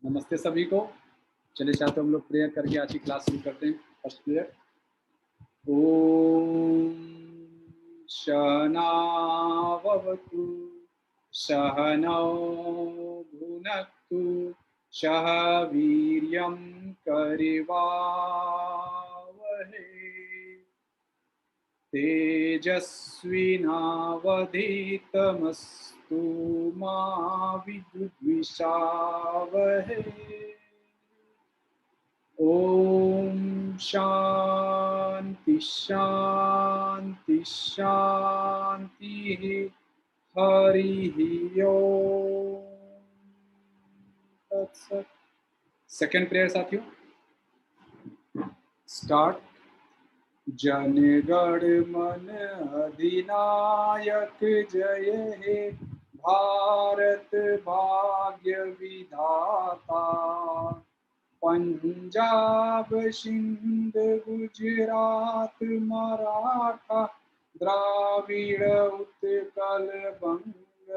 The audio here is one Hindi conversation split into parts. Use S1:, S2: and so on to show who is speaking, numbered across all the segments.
S1: नमस्ते सभी को। चलिए चाहते हम लोग प्रेयर करके आज की क्लास शुरू करते हैं। First prayer. ओम सहनावतु सहनौ भुनक्तु सह वीर्यं करवावहै तेजस्विनावधीतमस्तु मा विद्विषावहै। ओम शांति शांति शांति। हरि ओम तत्सत। सेकेंड प्रेयर साथियों, स्टार्ट। जनगण मन अधिनायक जय हे भारत भाग्य विधाता। पंजाब सिंध गुजरात मराठा द्राविड़ उत्कल बंग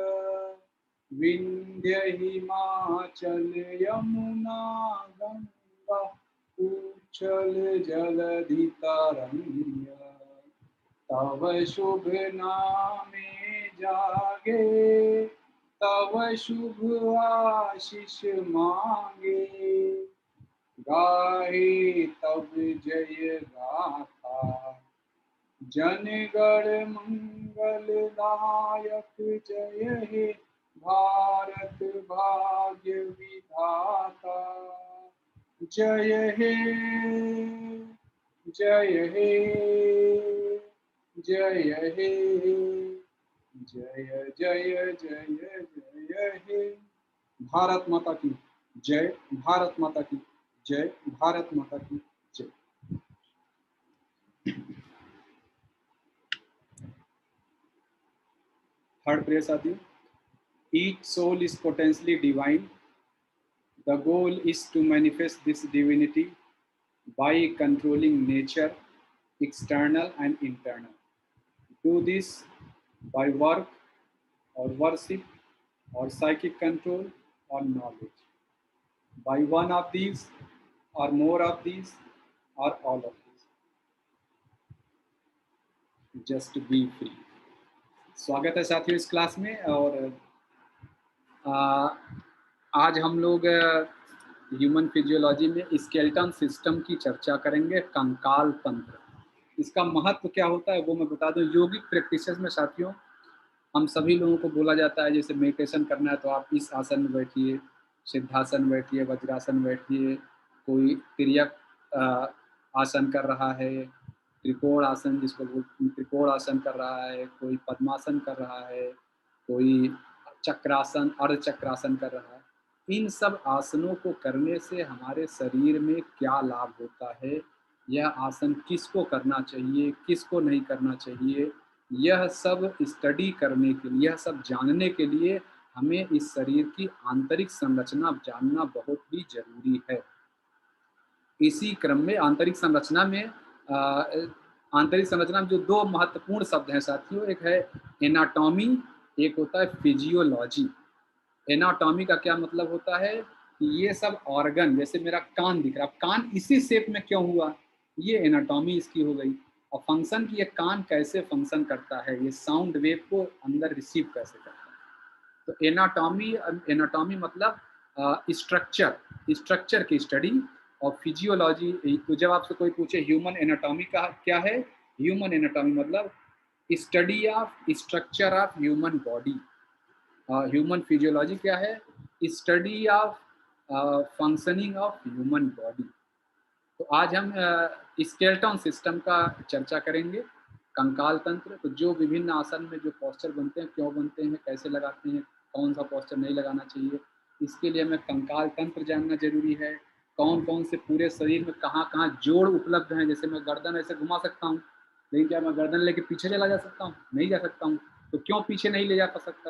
S1: विंध्य हिमाचल यमुना गंगा उच्छल जलधि तरंग। तव शुभ नामे जागे तव शुभ आशीष मांगे। गाहे तब जय गाथा जनगण मंगलदायक जय हे भारत भाग्य विधाता। जय हे जय हे जय हे जय जय जय जय हे। भारत माता की जय, भारत माता की जय, भारत माता की जय। थर्ड प्रेयर साथियों, each soul is potentially divine. The goal is to manifest this divinity by controlling nature, external and internal. Do this by work or worship or psychic control or knowledge. By one of these or more of these or all of these. Just be free. स्वागत है साथियों इस क्लास में। और आज हम लोग ह्यूमन फिजियोलॉजी में स्केलेटन सिस्टम की चर्चा करेंगे, कंकाल तंत्र। इसका महत्व क्या होता है वो मैं बता दूं। योगिक प्रैक्टिसेस में साथियों हम सभी लोगों को बोला जाता है जैसे मेडिटेशन करना है तो आप इस आसन में बैठिए, सिद्धासन बैठिए, वज्रासन बैठिए। कोई तिर्यक आसन कर रहा है, त्रिकोण आसन जिसको त्रिकोण आसन कर रहा है, कोई पद्मासन कर रहा है, कोई चक्रासन अर्धचक्रासन कर रहा है। इन सब आसनों को करने से हमारे शरीर में क्या लाभ होता है, यह आसन किसको करना चाहिए, किसको नहीं करना चाहिए, यह सब स्टडी करने के लिए, यह सब जानने के लिए हमें इस शरीर की आंतरिक संरचना जानना बहुत ही जरूरी है। इसी क्रम में आंतरिक संरचना में जो दो महत्वपूर्ण शब्द हैं साथियों, एक है एनाटॉमी, एक होता है फिजियोलॉजी। एनाटॉमी का क्या मतलब होता है कि ये सब ऑर्गन, जैसे मेरा कान दिख रहा है, कान इसी शेप में क्यों हुआ, ये एनाटॉमी इसकी हो गई। और फंक्शन की ये कान कैसे फंक्शन करता है, ये साउंड वेव को अंदर रिसीव कैसे करता है। तो एनाटॉमी मतलब स्ट्रक्चर की स्टडी। और फिजियोलॉजी, तो जब आपसे कोई पूछे ह्यूमन एनाटॉमी का क्या है, ह्यूमन एनाटॉमी मतलब study of structure of human body. Human physiology क्या है, study of functioning of human body. तो आज हम स्केलेटन सिस्टम का चर्चा करेंगे, कंकाल तंत्र। तो जो विभिन्न आसन में जो पोस्चर बनते हैं, क्यों बनते हैं, कैसे लगाते हैं, कौन सा पोस्चर नहीं लगाना चाहिए, इसके लिए हमें कंकाल तंत्र जानना जरूरी है। कौन कौन से पूरे शरीर में कहाँ कहाँ जोड़ उपलब्ध हैं। जैसे मैं गर्दन ऐसे घुमा सकता हूँ, लेकिन क्या मैं गर्दन लेके पीछे चला जा सकता हूँ? नहीं जा सकता हूँ। तो क्यों पीछे नहीं ले जा सकता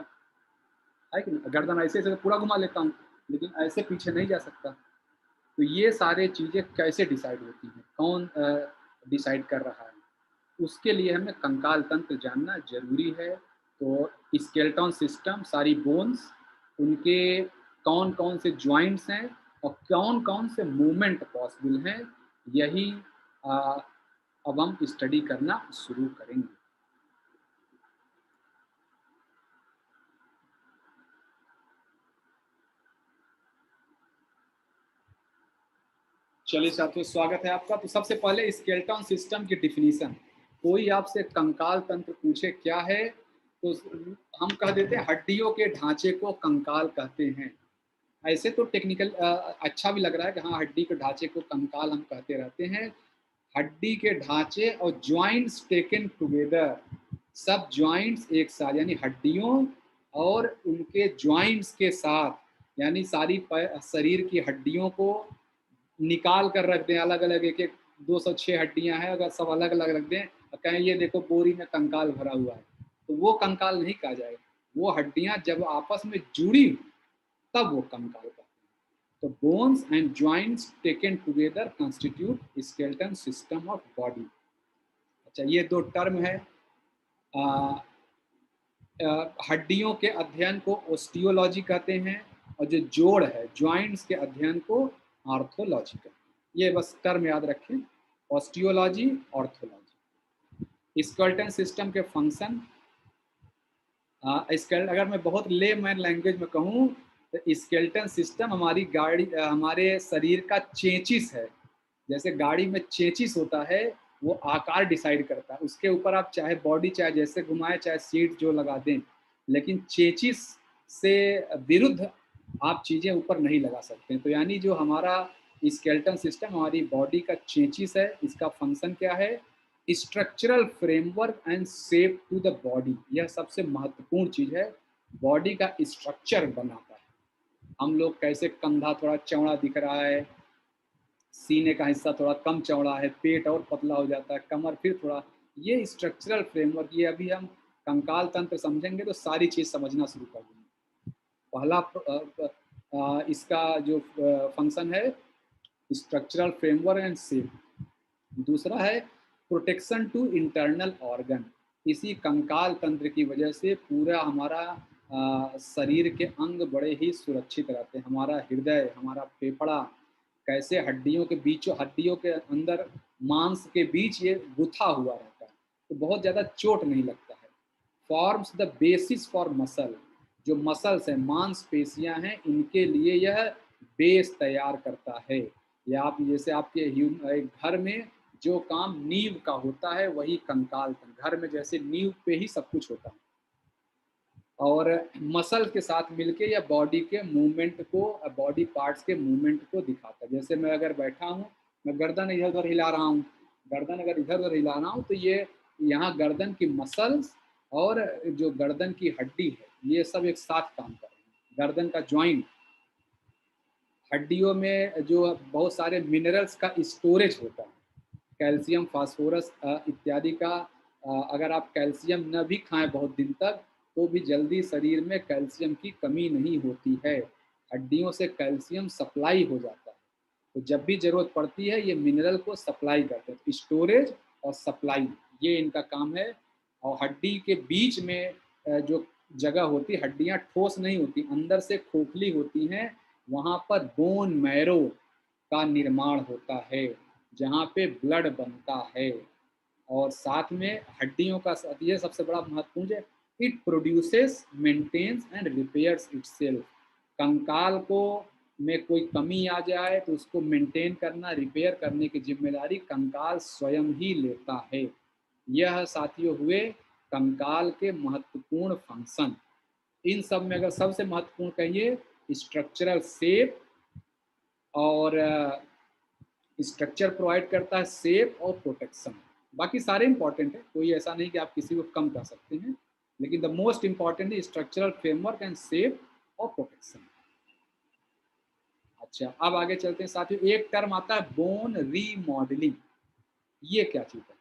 S1: है कि नहीं? गर्दन ऐसे ऐसे पूरा घुमा लेता हूँ, लेकिन ऐसे पीछे नहीं जा सकता। तो ये सारे चीजें कैसे डिसाइड होती हैं, कौन डिसाइड कर रहा है, उसके लिए हमें कंकाल तंत्र जानना जरूरी है। तो स्केलेटन सिस्टम, सारी बोन्स, उनके कौन कौन से ज्वाइंट्स हैं, और कौन कौन से मूवमेंट पॉसिबल हैं, यही अब हम स्टडी करना शुरू करेंगे। चलिए साथियों, स्वागत है आपका। तो सबसे पहले स्केलेटन सिस्टम की डिफिनीशन। कोई आपसे कंकाल तंत्र पूछे क्या है, तो हम कह देते हैं हड्डियों के ढांचे को कंकाल कहते हैं। ऐसे तो टेक्निकल अच्छा भी लग रहा है कि हाँ, हड्डी के ढांचे को कंकाल हम कहते रहते हैं। हड्डी के ढांचे और ज्वाइंट्स टेकन टुगेदर, सब ज्वाइंट्स एक साथ, यानी हड्डियों और उनके ज्वाइंट्स के साथ, यानी सारी शरीर की हड्डियों को निकाल कर रख दें अलग अलग, एक एक 206 हड्डियां हैं, अगर सब अलग अलग रख दें और कहें ये देखो बोरी में कंकाल भरा हुआ है, तो वो कंकाल नहीं कहा जाएगा। वो हड्डियां जब आपस में जुड़ी तब वो कंकाल कहते हैं। तो bones and joints taken together constitute skeleton system of body. अच्छा, ये दो टर्म है। हड्डियों के अध्ययन को ऑस्टियोलॉजी कहते हैं, और जो जोड़ है ज्वाइंट्स के अध्ययन को आर्थोलॉजी कहते हैं। ये बस टर्म याद रखें, ऑस्टियोलॉजी, ऑर्थोलॉजी। स्केलेटन सिस्टम के फंक्शन, अगर मैं बहुत ले मैन लैंग्वेज में कहूँ तो स्केलेटन सिस्टम हमारी गाड़ी, हमारे शरीर का चेचिस है। जैसे गाड़ी में चेचिस होता है, वो आकार डिसाइड करता है, उसके ऊपर आप चाहे बॉडी चाहे जैसे घुमाएं, चाहे सीट जो लगा दें, लेकिन चेचिस से विरुद्ध आप चीज़ें ऊपर नहीं लगा सकते। तो यानी जो हमारा स्केलेटन सिस्टम, हमारी बॉडी का चेचिस है, इसका फंक्शन क्या है? Structural framework and shape to the body. यह सबसे महत्वपूर्ण चीज़ है, बॉडी का स्ट्रक्चर बनाता है। हम लोग कैसे, कंधा थोड़ा चौड़ा दिख रहा है, सीने का हिस्सा थोड़ा कम चौड़ा है, पेट और पतला हो जाता है, कमर फिर थोड़ा, ये स्ट्रक्चरल फ्रेमवर्क। ये अभी हम कंकाल तंत्र समझेंगे तो सारी चीज़ समझना शुरू कर देंगे। पहला इसका जो फंक्शन है, स्ट्रक्चरल फ्रेमवर्क एंड शेप। दूसरा है प्रोटेक्शन टू इंटरनल ऑर्गन। इसी कंकाल तंत्र की वजह से पूरा हमारा शरीर के अंग बड़े ही सुरक्षित रहते हैं। हमारा हृदय, हमारा फेफड़ा कैसे हड्डियों के बीचों, हड्डियों के अंदर मांस के बीच ये गुथा हुआ रहता है, तो बहुत ज़्यादा चोट नहीं लगता है। Forms the basis for muscle. जो मसल्स हैं, मांसपेशियां हैं, इनके लिए यह बेस तैयार करता है। या आप जैसे आपके घर में जो काम नींव का होता है, वही कंकाल घर में जैसे नींव पे ही सब कुछ होता है। और मसल के साथ मिलके या बॉडी के मूवमेंट को, बॉडी पार्ट्स के मूवमेंट को दिखाता है। जैसे मैं अगर बैठा हूँ, मैं गर्दन इधर उधर हिला रहा हूँ, गर्दन अगर इधर उधर हिला रहा हूँ, तो ये यहाँ गर्दन की मसल्स और जो गर्दन की हड्डी है, ये सब एक साथ काम कर रहे हैं। गर्दन का ज्वाइंट, हड्डियों में जो बहुत सारे मिनरल्स का स्टोरेज होता है, कैल्शियम, फास्फोरस इत्यादि का। अगर आप कैल्शियम न भी खाएं बहुत दिन तक, तो भी जल्दी शरीर में कैल्शियम की कमी नहीं होती है। हड्डियों से कैल्शियम सप्लाई हो जाता है, तो जब भी जरूरत पड़ती है ये मिनरल को सप्लाई करते हैं। तो स्टोरेज और सप्लाई, ये इनका काम है। और हड्डी के बीच में जो जगह होती है, हड्डियां ठोस नहीं होती, अंदर से खोखली होती हैं, वहाँ पर बोन मैरो का निर्माण होता है, जहाँ पे ब्लड बनता है। और साथ में हड्डियों का, ये सबसे बड़ा महत्वपूर्ण है, it produces, maintains and repairs itself. कंकाल को में कोई कमी आ जाए तो उसको मेंटेन करना, रिपेयर करने की जिम्मेदारी कंकाल स्वयं ही लेता है। यह साथियों हुए कंकाल के महत्वपूर्ण फंक्शन। इन सब में अगर सबसे महत्वपूर्ण कहिए, स्ट्रक्चरल शेप, और स्ट्रक्चर प्रोवाइड करता है, शेप और प्रोटेक्शन। बाकी सारे इंपॉर्टेंट है, कोई ऐसा नहीं कि आप किसी को कम कर सकते हैं, लेकिन द मोस्ट इंपॉर्टेंट है स्ट्रक्चरल फ्रेमवर्क एंड शेप और प्रोटेक्शन। अच्छा, अब आगे चलते हैं साथियों। एक टर्म आता है बोन रीमॉडलिंग। ये क्या चीज है?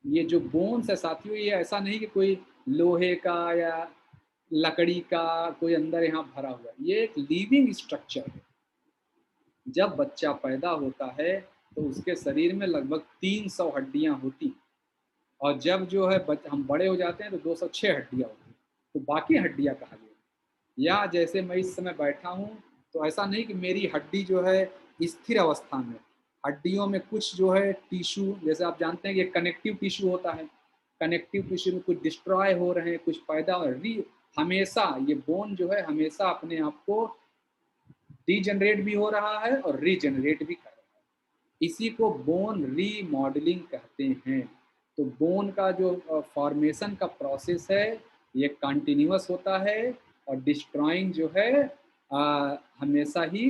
S1: ये जो बोन्स है साथियों, ये ऐसा नहीं कि कोई लोहे का या लकड़ी का कोई अंदर यहाँ भरा हुआ है, ये एक लिविंग स्ट्रक्चर है। जब बच्चा पैदा होता है तो उसके शरीर में लगभग 300 हड्डियां होती, और जब जो है हम बड़े हो जाते हैं तो 206 हड्डियां होती, तो बाकी हड्डियां कहाँ गई? या जैसे मैं इस समय बैठा हूँ, तो ऐसा नहीं कि मेरी हड्डी जो है स्थिर अवस्था में, हड्डियों में कुछ जो है टिश्यू, जैसे आप जानते हैं कि कनेक्टिव टिश्यू होता है, कनेक्टिव टिश्यू में कुछ डिस्ट्रॉय हो रहे हैं, कुछ पैदा हमेशा ये बोन जो है हमेशा अपने आप को डीजनरेट भी हो रहा है और रीजनरेट भी कर रहा है। इसी को बोन रीमॉडलिंग कहते हैं। तो बोन का जो फॉर्मेशन का प्रोसेस है ये कंटिन्यूअस होता है और डिस्ट्रॉइंग जो है हमेशा ही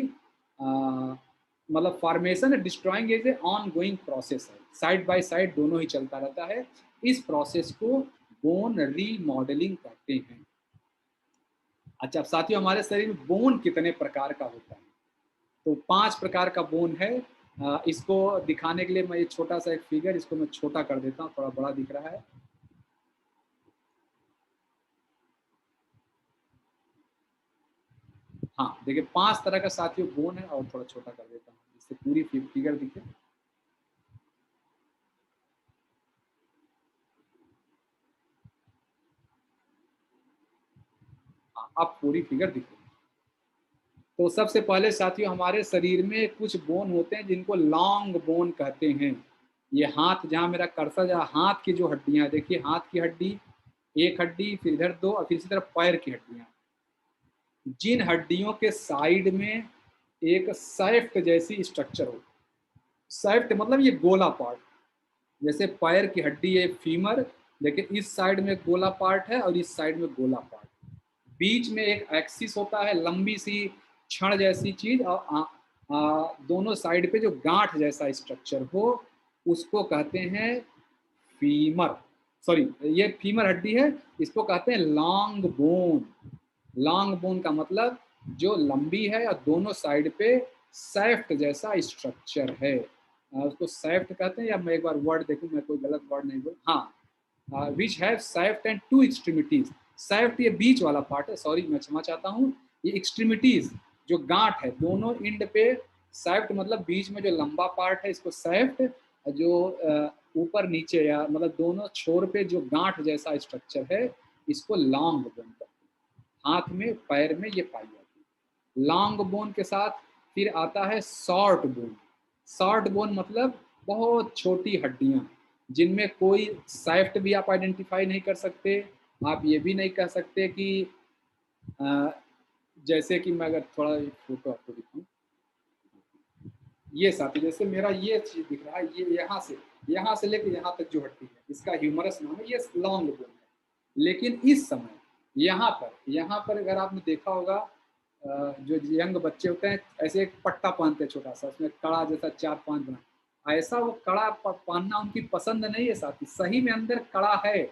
S1: मतलब फॉर्मेशन और destroying is a on going process है, साइड बाय साइड दोनों ही चलता रहता है। इस प्रोसेस को बोन रीमॉडलिंग कहते हैं। अच्छा साथियों, हमारे शरीर में बोन कितने प्रकार का होता है? तो 5 प्रकार का बोन है। इसको दिखाने के लिए मैं ये छोटा सा एक फिगर, इसको मैं छोटा कर देता हूँ, थोड़ा बड़ा दिख रहा है। हाँ देखिए 5 तरह का साथियों बोन है, और थोड़ा छोटा कर देता हूँ जिससे पूरी फिगर दिखे। हाँ अब पूरी फिगर दिखे। तो सबसे पहले साथियों हमारे शरीर में कुछ बोन होते हैं जिनको लॉन्ग बोन कहते हैं। ये हाथ, जहाँ मेरा कर्सर, जहाँ हाथ की जो हड्डियां, देखिए हाथ की हड्डी, एक हड्डी, फिर इधर 2 और फिर इसी तरह पैर की हड्डियां, जिन हड्डियों के साइड में एक सैफ्ट जैसी स्ट्रक्चर हो। सैफ्ट मतलब ये गोला पार्ट, जैसे पैर की हड्डी है फीमर, लेकिन इस साइड में गोला पार्ट है और इस साइड में गोला पार्ट, बीच में एक एक्सिस होता है लंबी सी छड़ जैसी चीज, और दोनों साइड पे जो गांठ जैसा स्ट्रक्चर हो उसको कहते हैं फीमर। सॉरी, ये फीमर हड्डी है, इसको कहते हैं लॉन्ग बोन। लॉन्ग बोन का मतलब जो लंबी है और दोनों साइड पे सैफ्ट जैसा स्ट्रक्चर है, उसको सैफ्ट कहते हैं। या मैं एक बार वर्ड देखूं, मैं कोई गलत वर्ड नहीं बोल, हाँ, which have shaft and two extremities. Shaft ये बीच वाला पार्ट है, सॉरी मैं क्षमा चाहता हूँ। ये एक्सट्रीमिटीज जो गांठ है दोनों इंड पे, सैफ्ट मतलब बीच में जो लंबा पार्ट है इसको सैफ्ट, जो ऊपर नीचे या मतलब दोनों छोर पे जो गांठ जैसा स्ट्रक्चर है इसको लॉन्ग बोन कहते हैं। हाथ में पैर में ये पाई जाती है। लॉन्ग बोन के साथ फिर आता है शॉर्ट बोन। शॉर्ट बोन मतलब बहुत छोटी हड्डियां, जिनमें कोई सैफ्ट भी आप आइडेंटिफाई नहीं कर सकते। आप ये भी नहीं कह सकते कि जैसे कि मैं अगर थोड़ा फोटो आपको दिखाऊं, ये साथी जैसे मेरा ये चीज दिख रहा है, ये यहाँ से लेकर यहाँ तक जो हड्डी है इसका ह्यूमरस नाम है, ये लॉन्ग बोन है। लेकिन इस समय यहाँ पर अगर आपने देखा होगा, जो यंग बच्चे होते हैं ऐसे एक पट्टा पहनते हैं छोटा सा, उसमें कड़ा जैसा 4-5 बना, ऐसा वो कड़ा पहनना उनकी पसंद नहीं है साथी, सही में अंदर कड़ा है,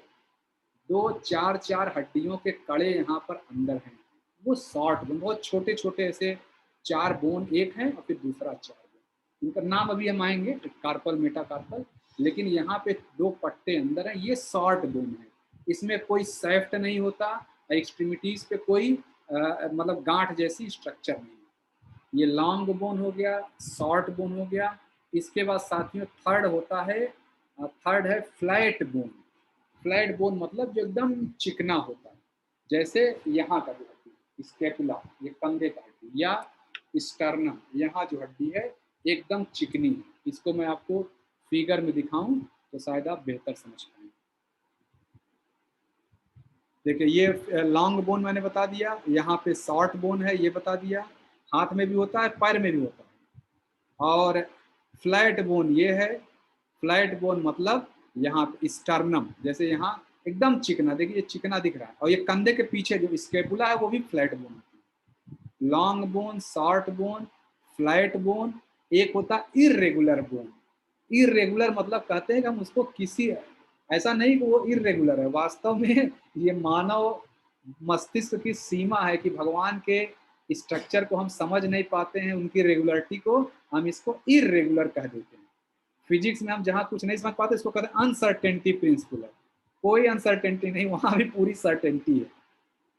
S1: 2-4 हड्डियों के कड़े यहाँ पर अंदर हैं। वो शॉर्ट बोन, बहुत छोटे छोटे ऐसे 4 बोन, एक है और फिर दूसरा 4 बोन, इनका नाम अभी हम आएंगे, कार्पल मेटा कार्पल। लेकिन यहाँ पे 2 पट्टे अंदर हैं, ये शॉर्ट बोन है, इसमें कोई सैफ्ट नहीं होता, एक्सट्रीमिटीज पे कोई मतलब गांठ जैसी स्ट्रक्चर नहीं। ये लॉन्ग बोन हो गया, शॉर्ट बोन हो गया। इसके बाद साथियों थर्ड होता है, थर्ड है फ्लैट बोन। फ्लैट बोन मतलब जो एकदम चिकना होता है, जैसे यहाँ का जो हड्डी स्कैपुला, ये कंधे का हड्डी, या स्टर्नम, यहाँ जो हड्डी है एकदम चिकनी है। इसको मैं आपको फिगर में दिखाऊं तो शायद आप बेहतर समझ पाएंगे। देखिए ये लॉन्ग बोन मैंने बता दिया, यहाँ पे शॉर्ट बोन है ये बता दिया, हाथ में भी होता है पैर में भी होता है। और फ्लैट बोन ये है, फ्लैट बोन मतलब यहाँ पे स्टर्नम, जैसे यहाँ एकदम चिकना, देखिए ये चिकना दिख रहा है, और ये कंधे के पीछे जो स्केपुला है वो भी फ्लैट बोन है। Long bone, short bone, flat bone. एक होता है इरेगुलर बोन। इरेगुलर मतलब कहते हैं कि हम उसको किसी, ऐसा नहीं कि वो इरेगुलर है, वास्तव में ये मानव मस्तिष्क की सीमा है कि भगवान के स्ट्रक्चर को हम समझ नहीं पाते हैं, उनकी रेगुलरिटी को हम इसको इरेगुलर कह देते हैं। फिजिक्स में हम जहाँ कुछ नहीं समझ पाते इसको कहते हैं अनसर्टेनिटी प्रिंसिपल है, कोई अनसर्टेनिटी नहीं, वहाँ भी पूरी सर्टेनिटी है।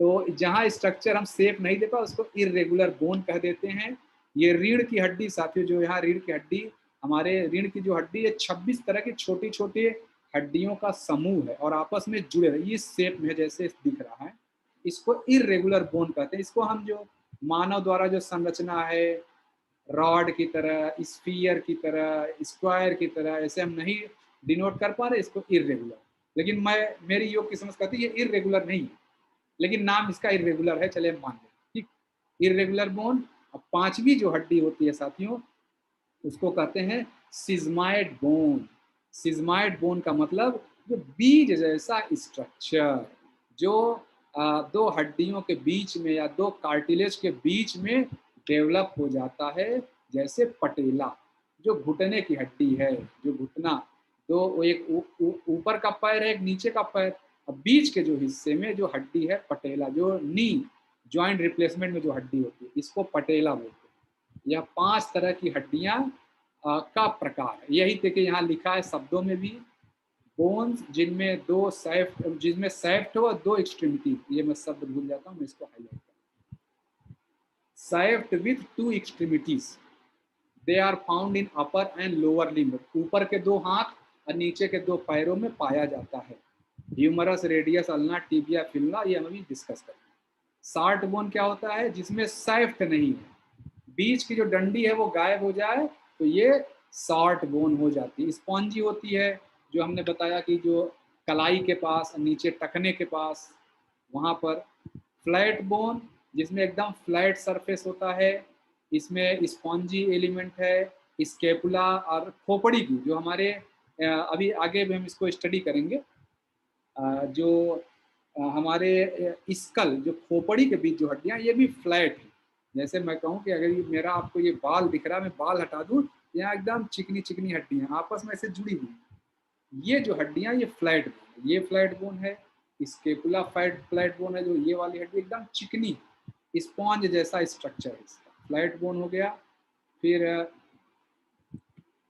S1: तो जहाँ स्ट्रक्चर हम सेफ नहीं दे पा उसको इरेगुलर बोन कह देते हैं। ये रीढ़ की हड्डी साथियों, जो यहाँ रीढ़ की हड्डी, हमारे रीढ़ की जो हड्डी है 26 तरह की छोटी छोटी हड्डियों का समूह है और आपस में जुड़े रहे, इस शेप में जैसे दिख रहा है, इसको इरेगुलर बोन कहते हैं। इसको हम जो मानव द्वारा जो संरचना है, रॉड की तरह, स्फीयर की तरह, स्क्वायर की तरह, ऐसे हम नहीं डिनोट कर पा रहे इसको इर्रेगुलर। लेकिन मेरी योग की समझ कहती है ये इर्रेगुलर नहीं है, लेकिन नाम इसका इर्रेगुलर है, चले हम मान लें, ठीक। Irregular bone. अब पांचवी जो हड्डी होती है साथियों, उसको कहते हैं सिज्माइड बोन। सिज्माइड बोन का मतलब जो बीज जैसा स्ट्रक्चर, जो दो हड्डियों के बीच में या दो कार्टिलेज के बीच में डेवलप हो जाता है, जैसे पटेला, जो घुटने की हड्डी है, जो घुटना, दो एक ऊपर का पैर है, एक नीचे का पैर, अब बीच के जो हिस्से में जो हड्डी है पटेला, जो नी जॉइंट रिप्लेसमेंट में जो हड्डी होती है, इसको पटेला बोलते हैं। यह 5 तरह की हड्डियां का प्रकार है। यही देखिए यहाँ लिखा है शब्दों में भी, बोन्स जिनमें दो सैफ्ट, जिसमें सैफ्ट हो, दो एक्सट्रीमिटी, ये मैं शब्द भूल जाता हूँ, मैं इसको हाईलाइट करूँ। Shaft with 2 extremities, they are found in upper and lower limb, ऊपर के 2 हाथ और नीचे के 2 पैरों में पाया जाता है। ह्यूमरस, रेडियस, अल्ना, टिबिया, फिल्ला, ये हम अभी डिस्कस करेंगे। शार्ट बोन क्या होता है, जिसमें सैफ्ट नहीं है, बीच की जो डंडी है वो गायब हो जाए तो ये शॉर्ट बोन हो जाती है। स्पॉन्जी होती है, जो हमने बताया कि जो कलाई के पास, नीचे टखने के पास, वहाँ पर। फ्लैट बोन, जिसमें एकदम फ्लैट सरफेस होता है, इसमें स्पॉन्जी एलिमेंट है। स्केपुला और खोपड़ी की, जो हमारे अभी आगे भी हम इसको स्टडी करेंगे, जो हमारे स्कल, जो खोपड़ी के बीच जो हड्डियां, ये भी फ्लैट है। जैसे मैं कहूँ कि अगर मेरा आपको ये बाल दिख रहा है, मैं बाल हटा दूँ, यहाँ एकदम चिकनी चिकनी हड्डियां आपस में ऐसे जुड़ी हुई, ये जो हड्डियां ये फ्लैट बोन, ये फ्लैट बोन है। स्केपुला फ्लैट बोन है, जो ये वाली हड्डी एकदम चिकनी स्पॉन्ज जैसा स्ट्रक्चर है इसका, फ्लैट बोन हो गया। फिर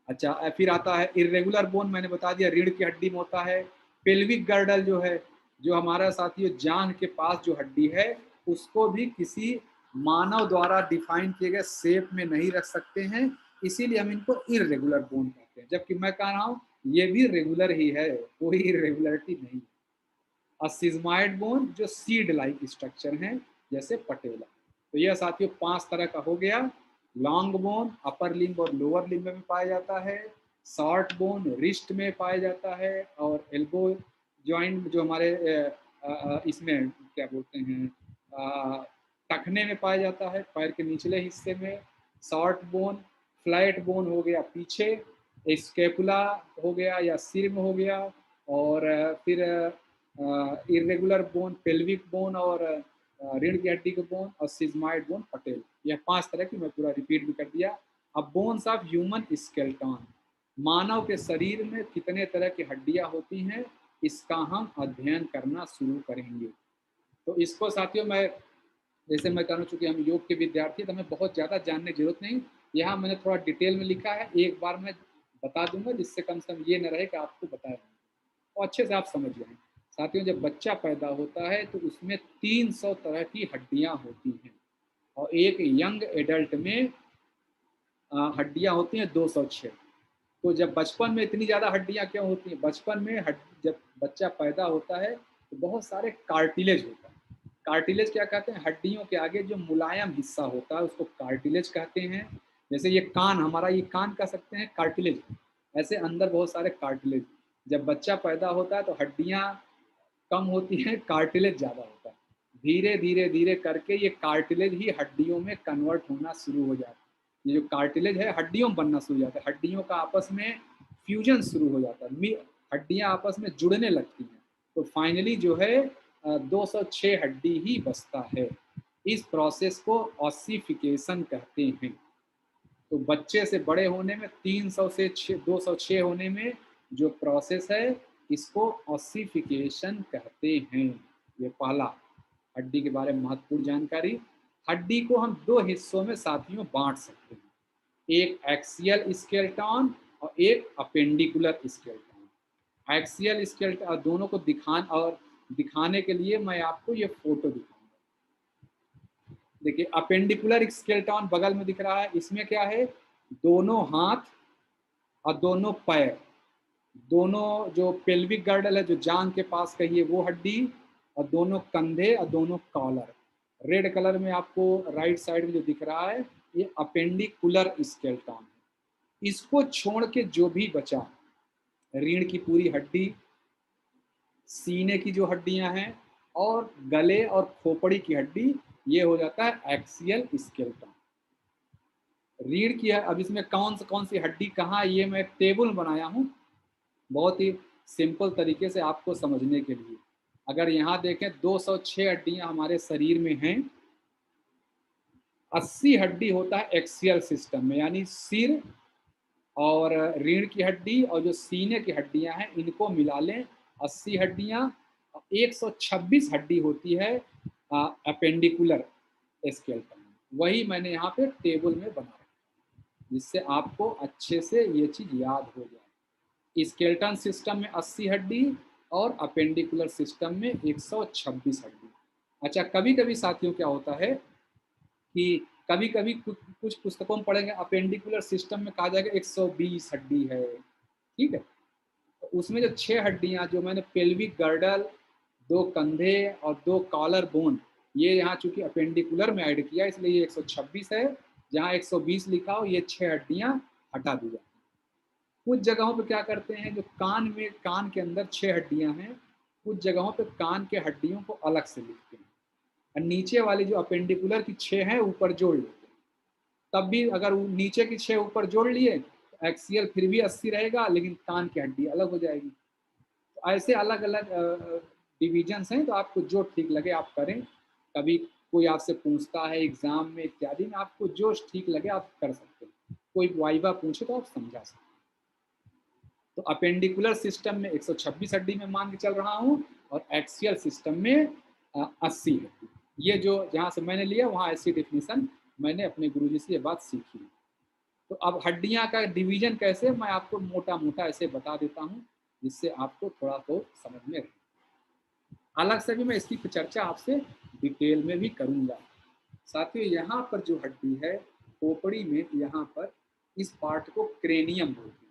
S1: अच्छा, फिर आता है इरेगुलर बोन, मैंने बता दिया रीढ़ की हड्डी में होता है। पेल्विक गर्डल जो है, जो हमारा साथियों जांघ के पास जो हड्डी है, उसको भी किसी मानव द्वारा डिफाइन किए गए शेप में नहीं रख सकते हैं, इसीलिए हम इनको इरेगुलर बोन कहते हैं। जबकि मैं कह रहा हूँ ये भी रेगुलर ही है, कोई इरेगुलरिटी नहीं। सिज्माइड बोन, जो सीड लाइक स्ट्रक्चर हैं, जैसे पटेला। तो यह साथियों 5 तरह का हो गया। लॉन्ग बोन अपर लिम्ब और लोअर लिम्ब में पाया जाता है। शॉर्ट बोन रिस्ट में पाया जाता है, और एल्बो जॉइंट जो हमारे इसमें क्या बोलते हैं, टखने में पाया जाता है, पैर के निचले हिस्से में। शॉर्ट बोन, फ्लैट बोन हो गया पीछे, स्केपुला हो गया या सिर में हो गया, और फिर इरेगुलर बोन पेल्विक बोन, और रीढ़ की हड्डी का बोन, और सिज्माइड बोन पटेल। यह 5 तरह की मैं पूरा रिपीट भी कर दिया। अब बोन्स ऑफ ह्यूमन स्केलेटन, मानव के शरीर में कितने तरह की हड्डियां होती हैं, इसका हम अध्ययन करना शुरू करेंगे। तो इसको साथियों मैं, जैसे मैं कहूँ, चूंकि हम योग के विद्यार्थी तो हमें बहुत ज़्यादा जानने की जरूरत नहीं, यहाँ मैंने थोड़ा डिटेल में लिखा है, एक बार मैं बता दूंगा, जिससे कम से कम ये न रहे कि आपको बताया और अच्छे से आप समझ जाएं। साथियों, जब बच्चा पैदा होता है तो उसमें 300 तरह की हड्डियां होती हैं, और एक यंग एडल्ट में हड्डियां होती हैं 206। तो जब बचपन में इतनी ज़्यादा हड्डियां क्यों होती हैं? बचपन में जब बच्चा पैदा होता है तो बहुत सारे कार्टिलेज होता है। कार्टिलेज क्या कहते हैं? हड्डियों के आगे जो मुलायम हिस्सा होता है उसको कार्टिलेज कहते हैं। जैसे ये कान, हमारा ये कान कह सकते हैं कार्टिलेज, ऐसे अंदर बहुत सारे कार्टिलेज। जब बच्चा पैदा होता है तो हड्डियां कम होती हैं, कार्टिलेज ज़्यादा होता है। धीरे धीरे धीरे करके ये कार्टिलेज ही हड्डियों में कन्वर्ट होना शुरू हो जाता है। ये जो कार्टिलेज है हड्डियों में बनना शुरू हो जाता है, हड्डियों का आपस में फ्यूजन शुरू हो जाता है, हड्डियां आपस में जुड़ने लगती हैं। तो फाइनली जो है 206 हड्डी ही बचता है। इस प्रोसेस को ऑसिफिकेशन कहते हैं। तो बच्चे से बड़े होने में 300 से 206 होने में जो प्रोसेस है, इसको ऑसिफिकेशन कहते हैं। ये पहला हड्डी के बारे में महत्वपूर्ण जानकारी। हड्डी को हम 2 हिस्सों में साथियों बांट सकते हैं, एक एक्सियल स्केलेटन और एक अपेंडिकुलर स्केलेटन। एक्सियल स्केलेटन दोनों को दिखाने के लिए मैं आपको ये फोटो दिखाऊंगा। देखिए अपेंडिकुलर स्केलेटन बगल में दिख रहा है, इसमें क्या है, दोनों हाथ और दोनों पैर, दोनों जो पेल्विक गर्डल है, जो जांघ के पास कहिए वो हड्डी, और दोनों कंधे और दोनों कॉलर, रेड कलर में आपको राइट साइड में जो दिख रहा है ये अपेंडिकुलर स्केलेटन है। इसको छोड़ के जो भी बचा, रीढ़ की पूरी हड्डी, सीने की जो हड्डियां हैं और गले और खोपड़ी की हड्डी, ये हो जाता है एक्सियल स्केलेटन। रीढ़ की है, अब इसमें कौन सी हड्डी कहाँ, ये मैं एक टेबल बनाया हूँ बहुत ही सिंपल तरीके से आपको समझने के लिए। अगर यहाँ देखें 206 हड्डियां हमारे शरीर में हैं, 80 हड्डी होता है एक्सियल सिस्टम में, यानी सिर और रीढ़ की हड्डी और जो सीने की हड्डियां हैं इनको मिला लें 80 हड्डियां। 126 हड्डी होती है अपेंडिकुलर स्केलेटन। वही मैंने यहाँ पे टेबल में बनाया जिससे आपको अच्छे से ये चीज याद हो जाए। स्केलेटन सिस्टम में 80 हड्डी और अपेंडिकुलर सिस्टम में 126 हड्डी। अच्छा, कभी कभी साथियों क्या होता है कि कभी कभी कुछ पुस्तकों में पढ़ेंगे अपेंडिकुलर सिस्टम में कहा जाएगा 120 हड्डी है, ठीक है। तो उसमें जो 6 हड्डियां जो मैंने पेल्विक गर्डल, 2 कंधे और 2 कॉलर बोन, ये यहाँ चूंकि अपेंडिकुलर में ऐड किया इसलिए ये 126 है। जहाँ 120 लिखा हो ये 6 हड्डियां हटा दी जाती। कुछ जगहों पे क्या करते हैं, जो कान के अंदर 6 हड्डियां हैं, कुछ जगहों पे कान के हड्डियों को अलग से लिखते हैं और नीचे वाली जो अपेंडिकुलर की 6 हैं ऊपर जोड़ लेते हैं। तब भी अगर नीचे की 6 ऊपर जोड़ लिए तो एक्सियल फिर भी 80 रहेगा, लेकिन कान की हड्डी अलग हो जाएगी। तो ऐसे अलग अलग डिविजन्स हैं, तो आपको जो ठीक लगे आप करें। कभी कोई आपसे पूछता है एग्जाम में इत्यादि में, आपको जो ठीक लगे आप कर सकते हैं। कोई वाइवा पूछे तो आप समझा सकते हैं। तो अपेंडिकुलर सिस्टम में 126 हड्डी में मान के चल रहा हूँ और एक्सियल सिस्टम में 80 हड्डी। ये जो जहाँ से मैंने लिया वहाँ ऐसी डेफिनेशन मैंने अपने गुरुजी से ये बात सीखी। तो अब हड्डियाँ का डिवीजन कैसे, मैं आपको मोटा मोटा ऐसे बता देता हूँ जिससे आपको थोड़ा तो समझ में रहे। अलग से भी मैं इसकी चर्चा आपसे डिटेल में भी करूँगा। साथियों, यहाँ पर जो हड्डी है खोपड़ी में, यहाँ पर इस पार्ट को क्रेनियम बोलते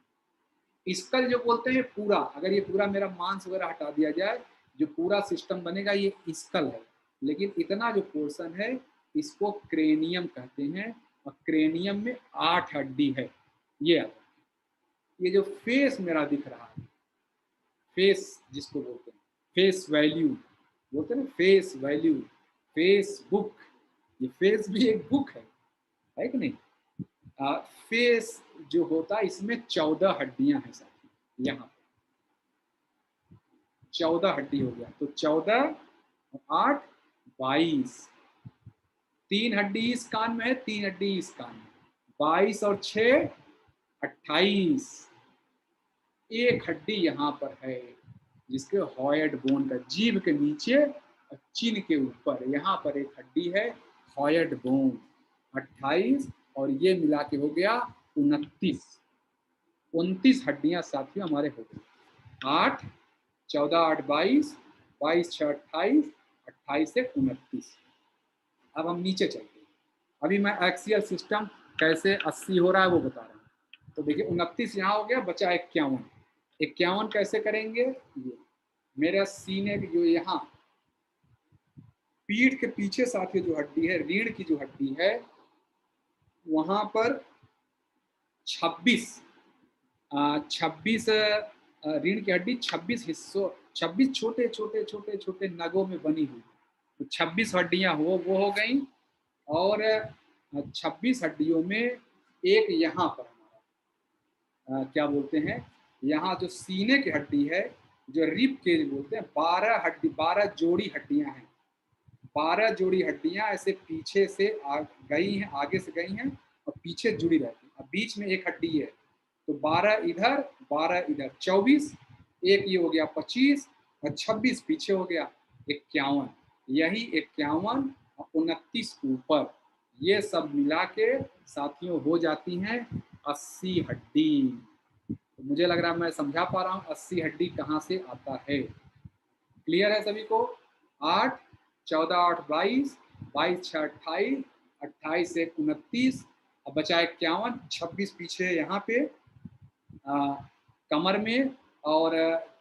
S1: हैं। स्कल जो बोलते हैं पूरा, अगर ये पूरा मेरा मांस वगैरह हटा दिया जाए जो पूरा सिस्टम बनेगा ये स्कल है, लेकिन इतना जो पोर्शन है इसको क्रेनियम कहते हैं। और क्रेनियम में 8 हड्डी है। ये जो फेस मेरा दिख रहा है, फेस जिसको बोलते हैं, फेस वैल्यू बोलते हैं ना, फेस वैल्यू, फेसबुक, ये फेस भी एक बुक है कि नहीं। फेस जो होता है इसमें 14 हड्डियां हैं साथी। यहाँ 14 हड्डी हो गया, तो 14 8 22। 3 हड्डी इस कान में है, 3 हड्डी इस कान में, 22 और 6 28। एक हड्डी यहाँ पर है जिसके हॉयड बोन का, जीभ के नीचे और चिन के ऊपर यहाँ पर एक हड्डी है हॉयड बोन, 28। और ये मिला के हो गया 29। 29 हड्डियां साथियों हमारे हो गई। 8 14 8 22, 22 6 28, 28 से 29। अब हम नीचे चलते हैं। अभी मैं एक्सियल सिस्टम कैसे 80 हो रहा है वो बता रहा हूँ। तो देखिए 29 यहाँ हो गया, बचा 51। 51 कैसे करेंगे, ये मेरा सीने जो यहाँ पीठ के पीछे साथ जो हड्डी है, रीढ़ की जो हड्डी है, वहां पर 26 रीढ़ की हड्डी 26 हिस्सों, 26 छोटे छोटे छोटे छोटे नगों में बनी हुई। तो 26 हड्डियां वो हो गई। और 26 हड्डियों में एक यहाँ पर हमारा क्या बोलते हैं, यहाँ जो सीने की हड्डी है, जो रिब केज बोलते हैं, 12 जोड़ी हड्डियां हैं। 12 जोड़ी हड्डियां ऐसे पीछे से गई हैं, आगे से गई हैं और पीछे जुड़ी रहती हैं। अब बीच में एक हड्डी है, तो 12 इधर 12 इधर, 24। एक ये हो गया 25 और 26 पीछे हो गया 51। यही 51 और 29 ऊपर, ये सब मिला के साथियों हो जाती हैं 80 हड्डी। तो मुझे लग रहा है मैं समझा पा रहा हूँ 80 हड्डी कहाँ से आता है। क्लियर है सभी को। 8 14 8 22, 22 6 28, 28 से 29, अब बचा 51, 26 पीछे यहाँ पे कमर में और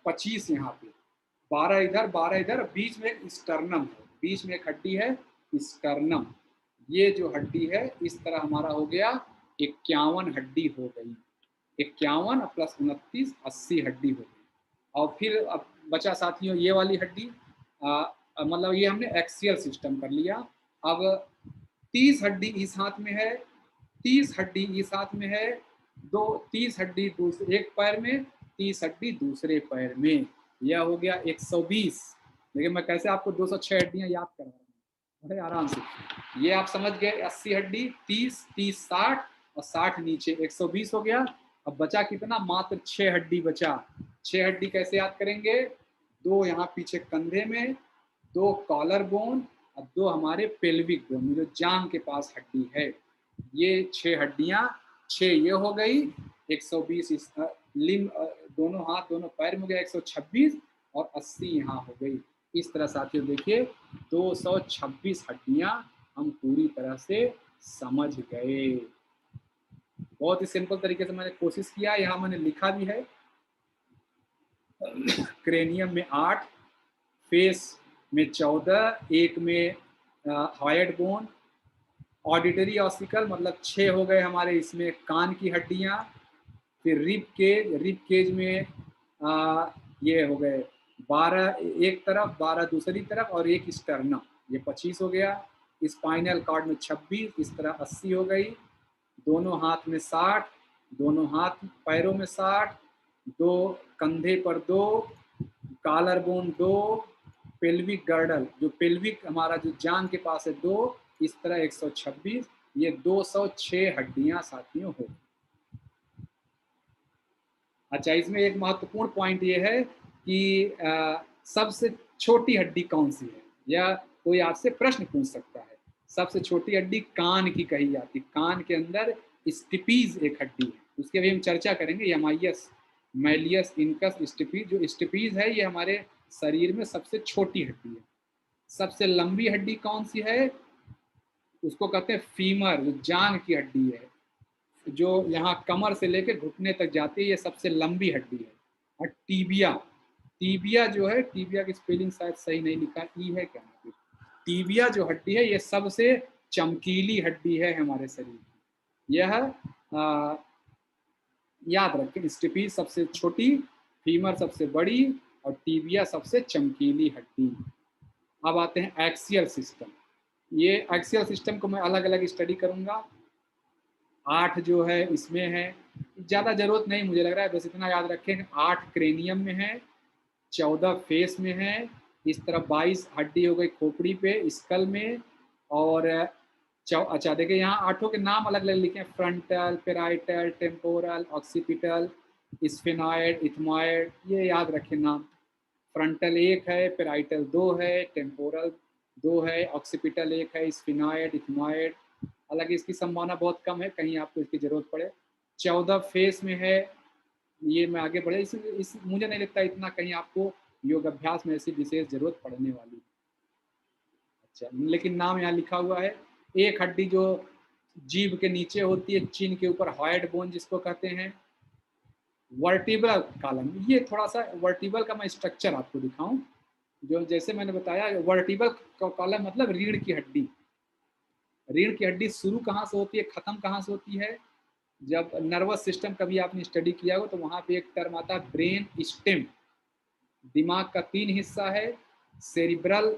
S1: 25 यहाँ पे, 12 इधर 12 इधर, बीच में एक स्टर्नम है, बीच में एक हड्डी है स्टर्नम, ये जो हड्डी है इस तरह हमारा हो गया 51 हड्डी हो गई। 51 प्लस 29 80 हड्डी हो गई। और फिर अब बचा साथियों ये वाली हड्डी, मतलब ये हमने एक्सियल सिस्टम कर लिया। अब 30 हड्डी इस हाथ में है, 30 हड्डी इस हाथ में है, 30 हड्डी दूसरे एक पैर में, 30 हड्डी दूसरे पैर में, यह हो गया 120। लेकिन मैं कैसे आपको 206 हड्डियां याद करा रहा हूँ, बड़े आराम से। ये आप समझ गए 80 हड्डी, 30 30 60 और 60 नीचे, 120 हो गया। अब बचा कितना, मात्र 6 हड्डी बचा। 6 हड्डी कैसे याद करेंगे, 2 यहाँ पीछे कंधे में, 2 कॉलर बोन और 2 हमारे पेल्विक बोन जो जांग के पास हड्डी है। ये 6 हड्डियां, 6 ये हो गई, 120 इस लिम्ब, दोनों हाथ दोनों पैर में हो गया 126 और 80 यहाँ हो गई। इस तरह साथियों देखिए 226 हड्डियां हम पूरी तरह से समझ गए। बहुत ही सिंपल तरीके से मैंने कोशिश किया, यहाँ मैंने लिखा भी है। क्रेनियम में 8, फेस में 14, एक में हाइड बोन, ऑडिटरी ऑसिकल मतलब 6 हो गए हमारे इसमें कान की हड्डियां, फिर रिब केज में ये हो गए 12 एक तरफ, 12 दूसरी तरफ और एक स्टर्नम, ये 25 हो गया। स्पाइनल कॉर्ड में 26, इस तरह 80 हो गई। दोनों हाथ में 60, दोनों हाथ पैरों में 60, 2 कंधे पर 2, कॉलर बोन 2, पेल्विक गर्डल जो पेल्विक हमारा जो जांग के पास है 2, इस तरह 126, ये 206 हड्डियां साथियों हो। अच्छा, इसमें एक महत्वपूर्ण पॉइंट ये है कि सबसे छोटी हड्डी कौन सी है, या कोई आपसे प्रश्न पूछ सकता है। सबसे छोटी हड्डी कान की कही जाती है। कान के अंदर स्टिपीज एक हड्डी है, उसके भी हम चर्चा करेंगे। एमाइयस, मैलियस, इनकस, स्टिपीज। जो स्टिपीज है ये हमारे शरीर में सबसे छोटी हड्डी है। सबसे लंबी हड्डी कौन सी है, उसको कहते हैं फीमर, जो जांग की हड्डी है, जो यहाँ कमर से लेकर घुटने तक जाती है, ये सबसे लंबी हड्डी है। और टीबिया, टीबिया जो है, टीबिया की स्पेलिंग शायद सही नहीं लिखा, ई है क्या, टीबिया जो हड्डी है ये सबसे चमकीली हड्डी है हमारे शरीर की। यह याद रखें, स्टिपीज सबसे छोटी, फीमर सबसे बड़ी और टीबिया सबसे चमकीली हड्डी। अब आते हैं एक्सियल सिस्टम। ये एक्सियल सिस्टम को मैं अलग अलग स्टडी करूंगा। 8 जो है इसमें है, ज़्यादा जरूरत नहीं मुझे लग रहा है, बस इतना याद रखें 8 क्रेनियम में है, 14 फेस में है, इस तरह 22 हड्डी हो गई खोपड़ी पे स्कल में। और अच्छा देखिए यहाँ 8 के नाम अलग अलग लिखे हैं, frontal, parietal, temporal, occipital, sphenoid, ethmoid, ये याद रखें नाम। फ्रंटल 1 है, पेराइटल 2 है, टेम्पोरल 2 है, ऑक्सीपिटल 1 है, स्फेनॉइड, इथमॉइड। हालांकि इसकी संभावना बहुत कम है कहीं आपको इसकी जरूरत पड़े। 14 फेस में है, ये मैं आगे बढ़े, इस मुझे नहीं लगता इतना कहीं आपको योग अभ्यास में ऐसी विशेष जरूरत पड़ने वाली। अच्छा, लेकिन नाम यहाँ लिखा हुआ है। एक हड्डी जो जीभ के नीचे होती है, चिन के ऊपर, हाइड बोन जिसको कहते हैं। वर्टिब्रल कॉलम, ये थोड़ा सा वर्टिब्रल का मैं स्ट्रक्चर आपको दिखाऊं। जो जैसे मैंने बताया, वर्टिब्रल कॉलम मतलब रीढ़ की हड्डी। रीढ़ की हड्डी शुरू कहाँ से होती है, खत्म कहाँ से होती है। जब नर्वस सिस्टम कभी आपने स्टडी किया हो तो वहाँ पे एक टर्म आता है ब्रेन स्टेम। दिमाग का 3 हिस्सा है, सेरिब्रल,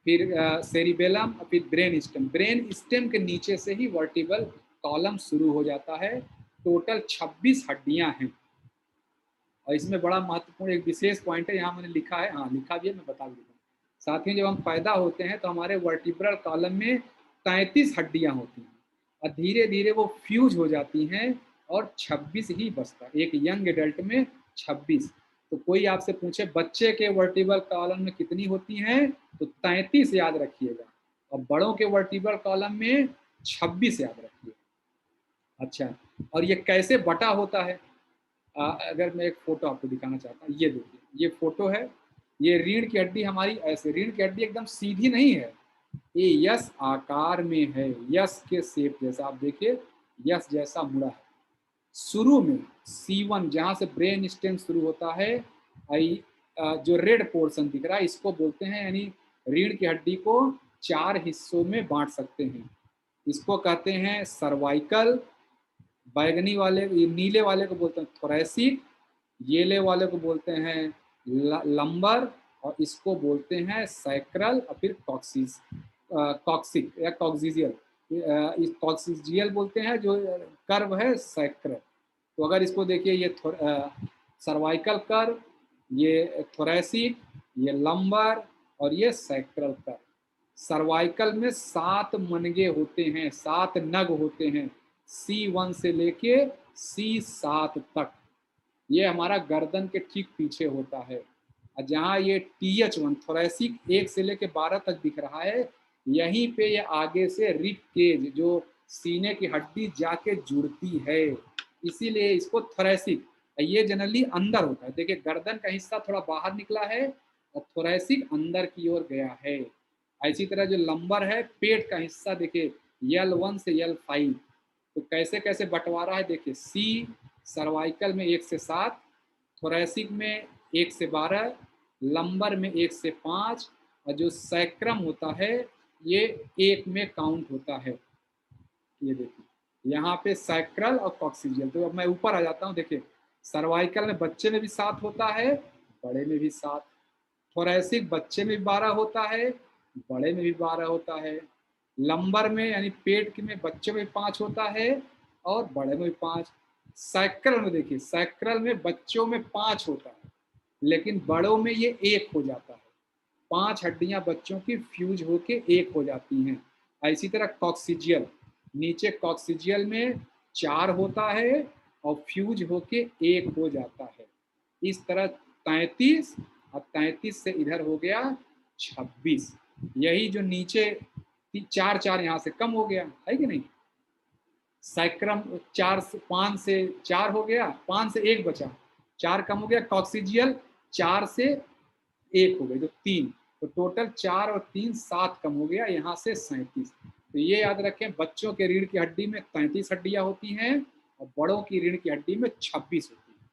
S1: फिर सेरिबेलम और फिर ब्रेन स्टेम। ब्रेन स्टेम के नीचे से ही वर्टिब्रल कॉलम शुरू हो जाता है। टोटल 26 हड्डियां हैं। और इसमें बड़ा महत्वपूर्ण एक विशेष पॉइंट है, यहाँ मैंने लिखा है, हाँ लिखा भी है, मैं बता देता हूँ। साथ ही जब हम पैदा होते हैं तो हमारे वर्टिब्रल कॉलम में 33 हड्डियां होती हैं और धीरे धीरे वो फ्यूज हो जाती हैं और 26 ही बचता है। एक यंग एडल्ट में 26। तो कोई आपसे पूछे बच्चे के वर्टिब्रल कॉलम में कितनी होती हैं, तो 33 याद रखिएगा, और बड़ों के वर्टिब्रल कॉलम में 26 याद रखिएगा। अच्छा, और ये कैसे बटा होता है, अगर मैं एक फोटो आपको दिखाना चाहता हूँ, ये देखिए, ये फोटो है। ये रीढ़ की हड्डी हमारी ऐसे, रीढ़ की हड्डी एकदम सीधी नहीं है, ये यस आकार में है, यस के शेप जैसा, आप देखिए यस जैसा मुड़ा है। शुरू में C1 जहां से ब्रेन स्टेम शुरू होता है, जो रेड पोर्शन दिख रहा है इसको बोलते हैं, यानी रीढ़ की हड्डी को 4 हिस्सों में बांट सकते हैं। इसको कहते हैं सर्वाइकल, बैगनी वाले, नीले वाले को बोलते हैं थोरैसिक, येले वाले को बोलते हैं लंबर, और इसको बोलते हैं सैक्रल और फिर कॉक्सिक या कॉक्सिजियल। इस कॉक्सिजियल बोलते हैं जो कर्व है सैक्रल। तो अगर इसको देखिए, ये सर्वाइकल कर्व, ये थोरैसिक, ये लंबर और ये सैक्रल कर्व। सर्वाइकल में 7 मनगे होते हैं, 7 नग होते हैं, C1 से लेके C7 तक। ये हमारा गर्दन के ठीक पीछे होता है। और जहाँ ये TH1 थोरैसिक 1 से लेके 12 तक दिख रहा है, यहीं पे ये आगे से रिब केज जो सीने की हड्डी जाके जुड़ती है, इसीलिए इसको थोरैसिक। ये जनरली अंदर होता है। देखिए गर्दन का हिस्सा थोड़ा बाहर निकला है और थोरैसिक अंदर की ओर गया है। इसी तरह जो लंबर है, पेट का हिस्सा देखिए L1 से L5, तो कैसे कैसे बंटवारा है देखिए। C सर्वाइकल में 1 से 7, थोरैसिक में 1 से 12, लंबर में 1 से 5, और जो सैक्रम होता है ये 1 में काउंट होता है। ये देखिए यहाँ पे सैक्रल और कॉक्सिजियल। तो अब मैं ऊपर आ जाता हूँ। देखिए सर्वाइकल में बच्चे में भी 7 होता है, बड़े में भी 7। थोरैसिक बच्चे में भी 12 होता है, बड़े में भी 12 होता है। लंबर में यानी पेट में बच्चे में 5 होता है और बड़े में भी 5। सैक्रल में देखिए, सैक्रल में बच्चों में 5 होता है, लेकिन बड़ों में ये 1 हो जाता है। 5 हड्डियां बच्चों की फ्यूज होके 1 हो जाती हैं। इसी तरह कॉक्सिजियल, नीचे कॉक्सिजियल में 4 होता है और फ्यूज होके 1 हो जाता है। इस तरह 33 और 33 से इधर हो गया 26। यही जो नीचे 4 4 यहाँ से कम हो गया है कि नहीं। सैक्रम 4 से 5 से 4 हो गया, 5 से 1 बचा, 4 कम हो गया। कॉक्सिजियल 4 से 1 हो गई तो 3, तो टोटल 4 और 3 7 कम हो गया, यहाँ से 37। तो ये याद रखें, बच्चों के रीढ़ की हड्डी में 33 हड्डियां होती हैं और बड़ों की रीढ़ की हड्डी में 26 होती है।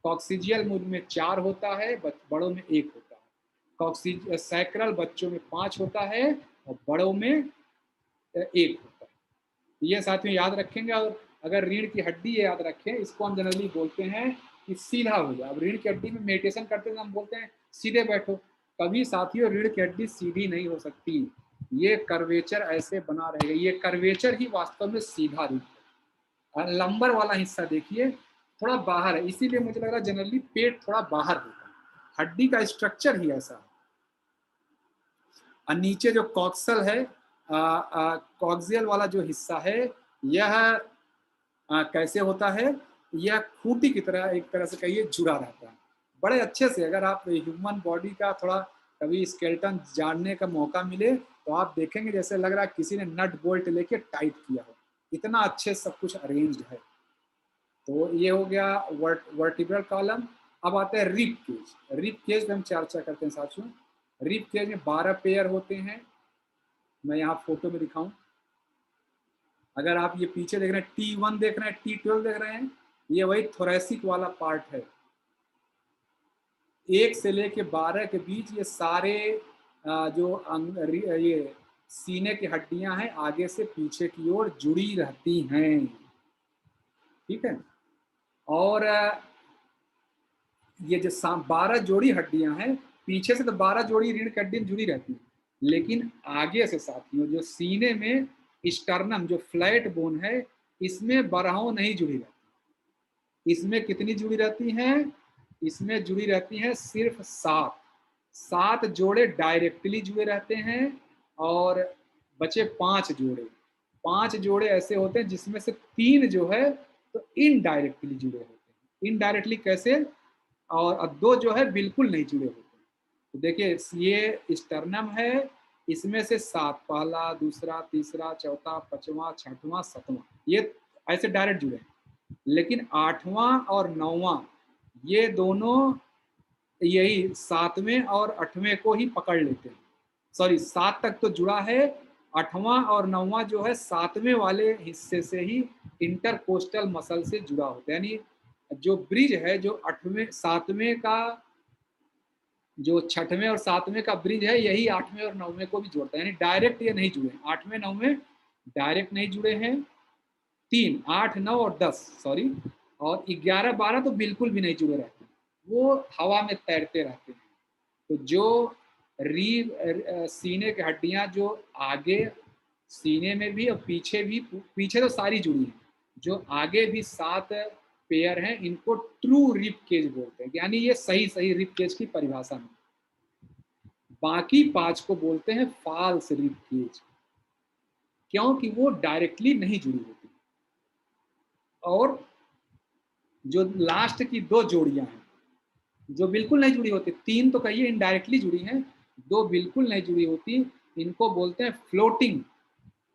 S1: कॉक्सिजियल में 4 होता है, बड़ों में 1 होता है। सैक्रल बच्चों में 5 होता है और बड़ों में 1 होता है। ये साथ में याद रखेंगे। और अगर रीढ़ की हड्डी याद रखें, इसको हम जनरली बोलते हैं कि सीधा हो जाए। अब रीढ़ की हड्डी में मेडिटेशन करते हैं हम बोलते हैं सीधे बैठो। कभी साथियों रीढ़ की हड्डी सीधी नहीं हो सकती, ये कर्वेचर ऐसे बना रहेगा। ये कर्वेचर ही वास्तव में सीधा रूप है। लंबर वाला हिस्सा देखिए थोड़ा बाहर है, इसीलिए मुझे लग रहा है जनरली पेट थोड़ा बाहर होता है। हड्डी का स्ट्रक्चर ही ऐसा है। और नीचे जो कॉक्सल है, कॉक्सियल वाला जो हिस्सा है, यह कैसे होता है, यह खूंटी की तरह एक तरह से कहिए जुड़ा रहता है बड़े अच्छे से। अगर आप ह्यूमन बॉडी का थोड़ा कभी स्केलेटन जानने का मौका मिले तो आप देखेंगे जैसे लग रहा है किसी ने नट बोल्ट लेके टाइट किया हो, इतना अच्छे सब कुछ अरेंज्ड है। तो ये हो गया वर्टिब्रल कॉलम। अब आते हैं रिब केज। रिब केज में हम चर्चा करते हैं साथियों। रिब केज में 12 पेयर होते हैं। मैं यहाँ फोटो में दिखाऊं, अगर आप ये पीछे देख रहे हैं T1 देख रहे हैं, T12 देख रहे हैं, ये वही थोरैसिक वाला पार्ट है। 1 से लेके 12 के बीच ये सारे ये सीने की हड्डियां हैं, आगे से पीछे की ओर जुड़ी रहती हैं। ठीक है। और ये जो 12 जोड़ी हड्डियां हैं, पीछे से तो 12 जोड़ी रीढ़ की हड्डी जुड़ी रहती है, लेकिन आगे से साथियों जो सीने में स्टर्नम जो फ्लैट बोन है, इसमें 12 नहीं जुड़ी रहती। इसमें कितनी जुड़ी रहती हैं, इसमें जुड़ी रहती हैं सिर्फ 7 जोड़े डायरेक्टली जुड़े रहते हैं और बचे 5 जोड़े। 5 जोड़े ऐसे होते हैं जिसमें से 3 जो है तो इनडायरेक्टली जुड़े होते हैं। इनडायरेक्टली कैसे, और 2 जो है बिल्कुल नहीं जुड़े होते। तो देखिए ये स्टर्नम है, इसमें से 7, पहला, दूसरा, तीसरा, चौथा, 5वां, 6वां, 7वां, ये ऐसे डायरेक्ट जुड़े हैं। लेकिन 8वां और 9वां ये दोनों यही 7वें और 8वें को ही पकड़ लेते हैं। सॉरी 7 तक तो जुड़ा है, 8वां और 9वां जो है 7वें वाले हिस्से से ही इंटरकोस्टल मसल से जुड़ा होता है। यानी जो ब्रिज है, जो 7वें का जो छठवें और सातवें का ब्रिज है यही आठवें और नौवें को भी जोड़ता है, यानी डायरेक्ट ये नहीं जुड़े, आठवें नौवें डायरेक्ट नहीं जुड़े हैं, 3, 8, 9 और 10 सॉरी, और 11, 12 तो बिल्कुल भी नहीं जुड़े रहते, वो हवा में तैरते रहते हैं। तो जो सीने की हड्डियां जो आगे सीने में भी और पीछे भी, पीछे तो सारी जुड़ी हैं, जो आगे भी 7 पेयर हैं इनको ट्रू रिब केज बोलते हैं, यानी ये सही सही रिब केज की परिभाषा में। बाकी 5 को बोलते हैं फॉल्स रिब केज, क्योंकि वो डायरेक्टली नहीं जुड़ी होती। और जो लास्ट की 2 जोड़ियां हैं जो बिल्कुल नहीं जुड़ी होती, 3 तो कहिए इनडायरेक्टली जुड़ी हैं, 2 बिल्कुल नहीं जुड़ी होती, इनको बोलते हैं फ्लोटिंग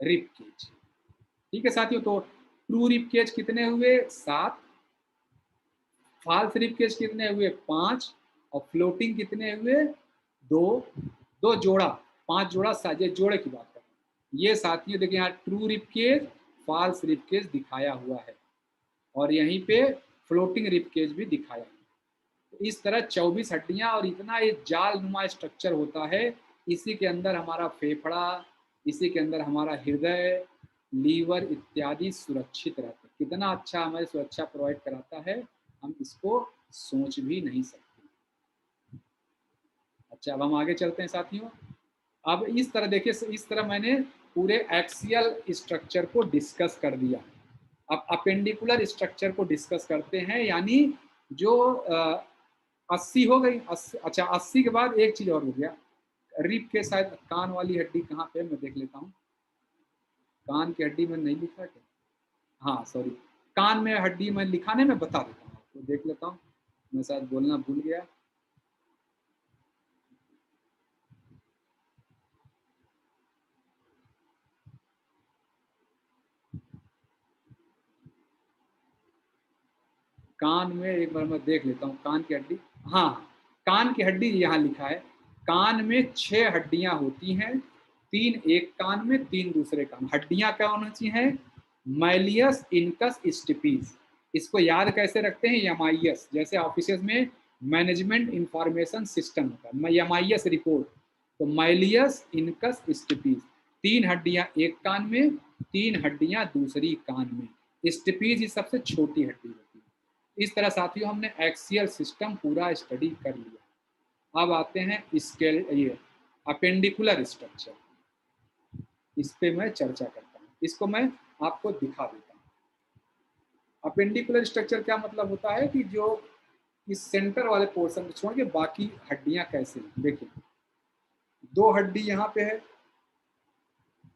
S1: रिब केज। ठीक है साथियों, तो ट्रू रिब केज कितने हुए? 7, फॉल्स रिब केज कितने हुए? 5, और फ्लोटिंग कितने हुए? 2, 2 जोड़ा, 5 जोड़ा, साजे जोड़े की बात कर रहे हैं। ये साथियों देखिए यहाँ true rib cage, false rib cage दिखाया हुआ है, और यहीं पे फ्लोटिंग रिब केज भी दिखाया है। तो इस तरह 24 हड्डियां और इतना ये जाल नुमा स्ट्रक्चर होता है। इसी के अंदर हमारा फेफड़ा, इसी के अंदर हमारा हृदय, लीवर इत्यादि सुरक्षित रहते हैं। कितना अच्छा हमारी सुरक्षा प्रोवाइड कराता है, हम इसको सोच भी नहीं सकते। अच्छा, अब हम आगे चलते हैं साथियों। अब इस तरह देखिए, इस तरह मैंने पूरे एक्सियल स्ट्रक्चर को डिस्कस कर दिया। अब अपेंडिकुलर स्ट्रक्चर को डिस्कस करते हैं, यानी जो 80 हो गई। अच्छा, 80 के बाद एक चीज और हो गया, रिब के शायद कान वाली हड्डी कहाँ पे, मैं देख लेता हूँ। कान की हड्डी में नहीं लिखा क्या? हाँ सॉरी, कान में हड्डी में लिखा नहीं, मैं बता देता हूँ आपको, देख लेता हूँ, मैं शायद बोलना भूल गया। कान में एक बार मैं देख लेता हूँ, कान की हड्डी, हाँ कान की हड्डी यहाँ लिखा है। कान में 6 हड्डियां होती हैं, 3 एक कान में, 3 दूसरे कान। हड्डियां क्या होनी चाहिए? Malleus, incus, stapes. इसको याद कैसे रखते हैं? एमआईएस, जैसे ऑफिस में मैनेजमेंट इंफॉर्मेशन सिस्टम होता है, एमआईएस रिपोर्ट, तो मैलियस, इनकस, स्टिपीज। 3 हड्डियां एक कान में, 3 हड्डियां दूसरी कान में। स्टिपीज ही सबसे छोटी हड्डी होती है। इस तरह साथियों हमने एक्सियल सिस्टम पूरा स्टडी कर लिया। अब आते हैं स्केल, ये अपेंडिकुलर स्ट्रक्चर, इस पे मैं चर्चा करता हूँ, इसको मैं आपको दिखा देता हूँ। अपेंडिकुलर स्ट्रक्चर क्या मतलब होता है कि जो इस सेंटर वाले पोर्शन को छोड़ के बाकी हड्डियां कैसे हैं। देखिए, 2 हड्डी यहाँ पे है,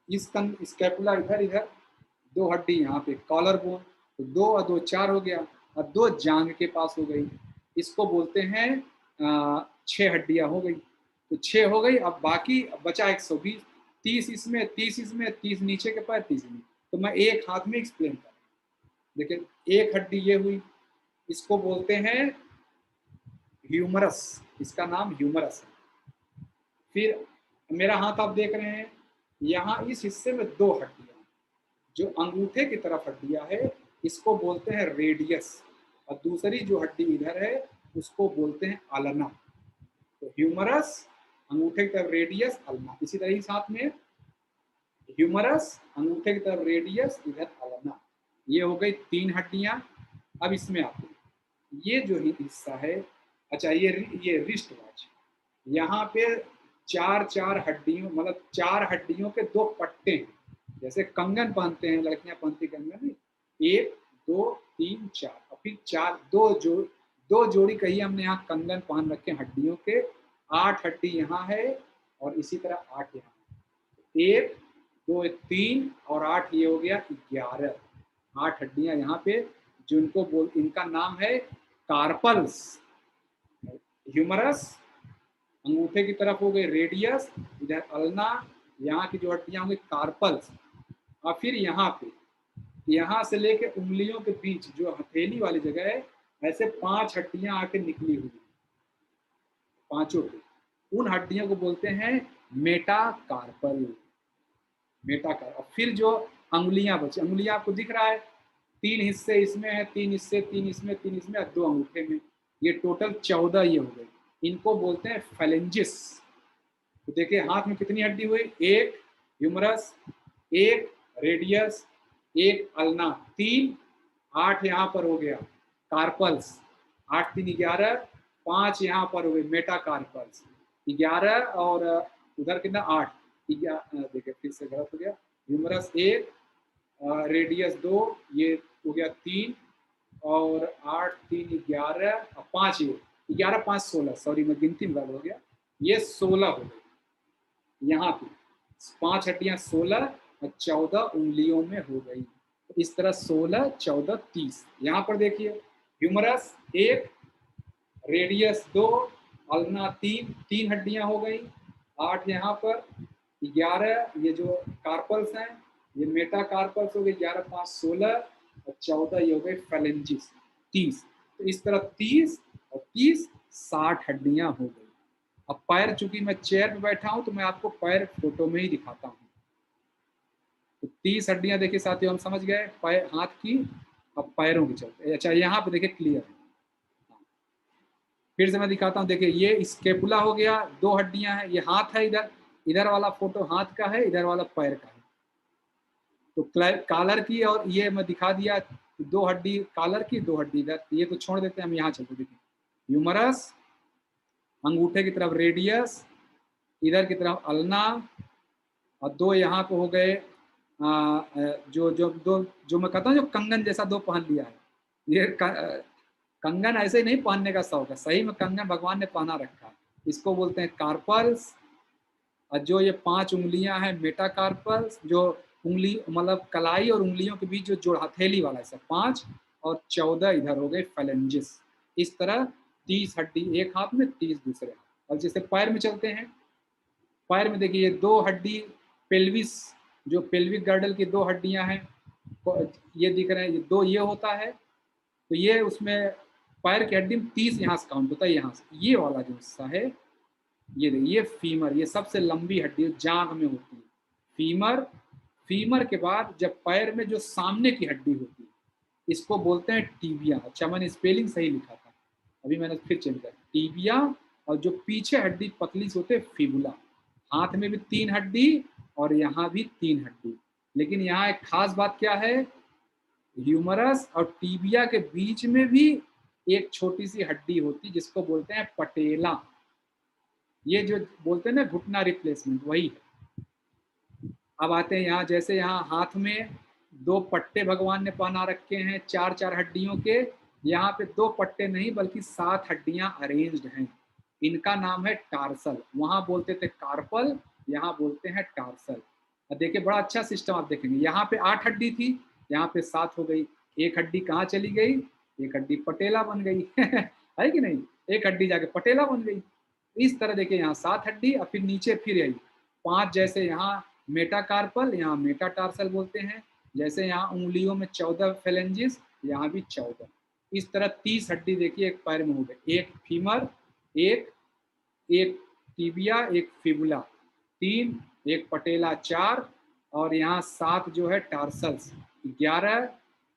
S1: इस स्कैपुला इधर इधर, 2 हड्डी यहाँ पे कॉलर बोन, तो 2 और 2 4 हो गया, और 2 जांग के पास हो गई, इसको बोलते हैं 6 हड्डियां हो गई। तो 6 हो गई, अब बाकी बचा 120, 30 इसमें, 30 इसमें, 30 नीचे के पैर, 30 में। तो मैं एक हाथ में एक्सप्लेन कर, देखिए एक हड्डी ये हुई, इसको बोलते हैं ह्यूमरस, इसका नाम ह्यूमरस है। फिर मेरा हाथ आप देख रहे हैं, यहाँ इस हिस्से में 2 हड्डियां, जो अंगूठे की तरफ हड्डियां है इसको बोलते हैं रेडियस, और दूसरी जो हड्डी इधर है उसको बोलते हैं अल्ना। तो ह्यूमरस, अंगूठे की तरफ रेडियस, अल्ना। इसी तरह ही साथ में ह्यूमरस, अंगूठे की तरफ रेडियस, इधर अल्ना। ये हो गई 3 हड्डियां। अब इसमें आते हैं, ये जो हिस्सा है, अच्छा ये रिस्ट वॉच, यहाँ पे 4 हड्डियों, मतलब 4 हड्डियों के 2 पट्टे हैं, जैसे कंगन पहनते हैं लड़कियां, पहनती कंगन में, 1 2 3 4, और फिर 4 2 जोड़ी कही हमने यहाँ कंगन पहन रखे हड्डियों के। 8 हड्डी यहाँ है, और इसी तरह 8 यहाँ, 1 2 3 और 8, ये हो गया 11। 8 हड्डियां यहाँ पे, जिनको इनका नाम है कार्पल्स। ह्यूमरस, अंगूठे की तरफ हो गए रेडियस, इधर अल्ना, यहाँ की जो हड्डियां होंगी कार्पल्स। और फिर यहाँ पे, यहाँ से लेके उंगलियों के बीच जो हथेली वाली जगह है, ऐसे 5 हड्डियां आके निकली हुई, पांचों पे, उन हड्डियों को बोलते हैं मेटाकार्पल, मेटाकार। और फिर जो अंगुलियां बची, अंगुलियां आपको दिख रहा है, 3 हिस्से इसमें है, 3 हिस्से, 3 इसमें, 3 इसमें, और 2 अंगूठे में, ये टोटल 14 ये हो गई। इनको बोलते हैं फेलेंजिस। तो देखिए हाथ में कितनी हड्डी हुई, एक ह्यूमरस, एक रेडियस, एक अल्ना, 3, 8 यहाँ पर हो गया कार्पल्स, 8 3 11, 5 यहाँ पर हो गए मेटा कार्पल्स, 11 और उधर कितना 8, देखिए फिर से गलत हो गया, ह्यूमरस 1, रेडियस 2, ये हो गया 3 और 8 3 11 और 5, ये 11 5 16, सॉरी मैं गिनती में गलत हो गया, ये 16 हो गई। यहाँ पे 5 हड्डियां 16 और 14 उंगलियों में हो गई। तो इस तरह 16 14 30। यहाँ पर देखिए ह्यूमरस 1, रेडियस 2, अल्ना 3, 3 हड्डियां हो गई, 8 यहाँ पर, 11 ये जो कार्पल्स हैं ये मेटा कार्पल्स हो गए, 11 5 16 और 14 ये हो गए फेलेंजिस 30। तो इस तरह 30 और 30 60 हड्डियां हो गई। अब पैर, चूंकि मैं चेयर पे बैठा हूं तो मैं आपको पैर फोटो में ही दिखाता हूँ। तो 30 हड्डियां देखिए साथियों, हम समझ गए पैर हाथ की। अब पैरों की चलते, अच्छा यहाँ पे देखिए क्लियर है, फिर से मैं दिखाता हूँ। देखिए ये स्केपुला हो गया, 2 हड्डियां हैं, ये हाथ है, इधर इधर वाला फोटो हाथ का है, इधर वाला पैर का है। तो कॉलर की, और ये मैं दिखा दिया 2 हड्डी कॉलर की, 2 हड्डी इधर, ये तो छोड़ देते हैं हम, यहाँ चलते देखिए ह्यूमरस, अंगूठे की तरफ रेडियस, इधर की तरफ अल्ना, और 2 यहाँ पे हो गए जो जो दो जो मैं कहता हूँ जो कंगन जैसा 2 पहन लिया है। ये कंगन ऐसे ही नहीं पहनने का शौक है, सही में कंगन भगवान ने पहना रखा है। इसको बोलते हैं कार्पल्स। और जो ये 5 उंगलियां हैं मेटा कार्पल्स, जो उंगली मतलब कलाई और उंगलियों के बीच जो जोड़ हथेली वाला है 5, और 14 इधर हो गए फेलेंजिस। इस तरह 30 हड्डी एक हाथ में, 30 दूसरे हाथ। और जैसे पैर में चलते हैं, पैर में देखिए 2 हड्डी पेल्विस, जो पेल्विक गर्डल की 2 हड्डियां हैं, ये दिख रहे हैं, ये 2 ये होता है। तो ये उसमें पैर की हड्डी में 30 यहाँ से काउंट होता है। यहाँ से ये वाला जो हिस्सा है, ये फीमर, ये सबसे लंबी हड्डी जांघ में होती है फीमर। फीमर के बाद जब पैर में जो सामने की हड्डी होती है, इसको बोलते हैं टीबिया। अच्छा मैंने स्पेलिंग सही लिखा था, अभी मैंने फिर चेंज किया, टीबिया। और जो पीछे हड्डी पतली से होते फिबुला। हाथ में भी 3 हड्डी और यहाँ भी 3 हड्डी। लेकिन यहाँ एक खास बात क्या है, ह्यूमरस और टीबिया के बीच में भी एक छोटी सी हड्डी होती है जिसको बोलते हैं पटेला। ये जो बोलते हैं ना घुटना रिप्लेसमेंट, वही है। अब आते हैं यहाँ, जैसे यहाँ हाथ में 2 पट्टे भगवान ने पहना रखे हैं 4 4 हड्डियों के, यहाँ पे 2 पट्टे नहीं बल्कि 7 हड्डियां अरेंज्ड हैं। इनका नाम है टार्सल। वहां बोलते थे कार्पल, यहाँ बोलते हैं टार्सल। देखिए बड़ा अच्छा सिस्टम आप देखेंगे, यहाँ पे 8 हड्डी थी, यहाँ पे 7 हो गई। एक हड्डी कहाँ चली गई, एक हड्डी पटेला बन गई है कि नहीं, एक हड्डी जाके पटेला बन गई। इस तरह देखिए यहाँ 7 हड्डी और फिर नीचे फिर यही 5, जैसे यहाँ मेटाकार्पल, यहाँ मेटाटार्सल बोलते हैं। जैसे यहाँ उंगलियों में 14 फेलेंजिस, यहाँ भी 14। इस तरह 30 हड्डी देखिए एक पैर में हो गए, एक फीमर, एक एक टीबिया, एक फिबुला 3, एक पटेला 4, और यहाँ 7 जो है टार्सल्स 11,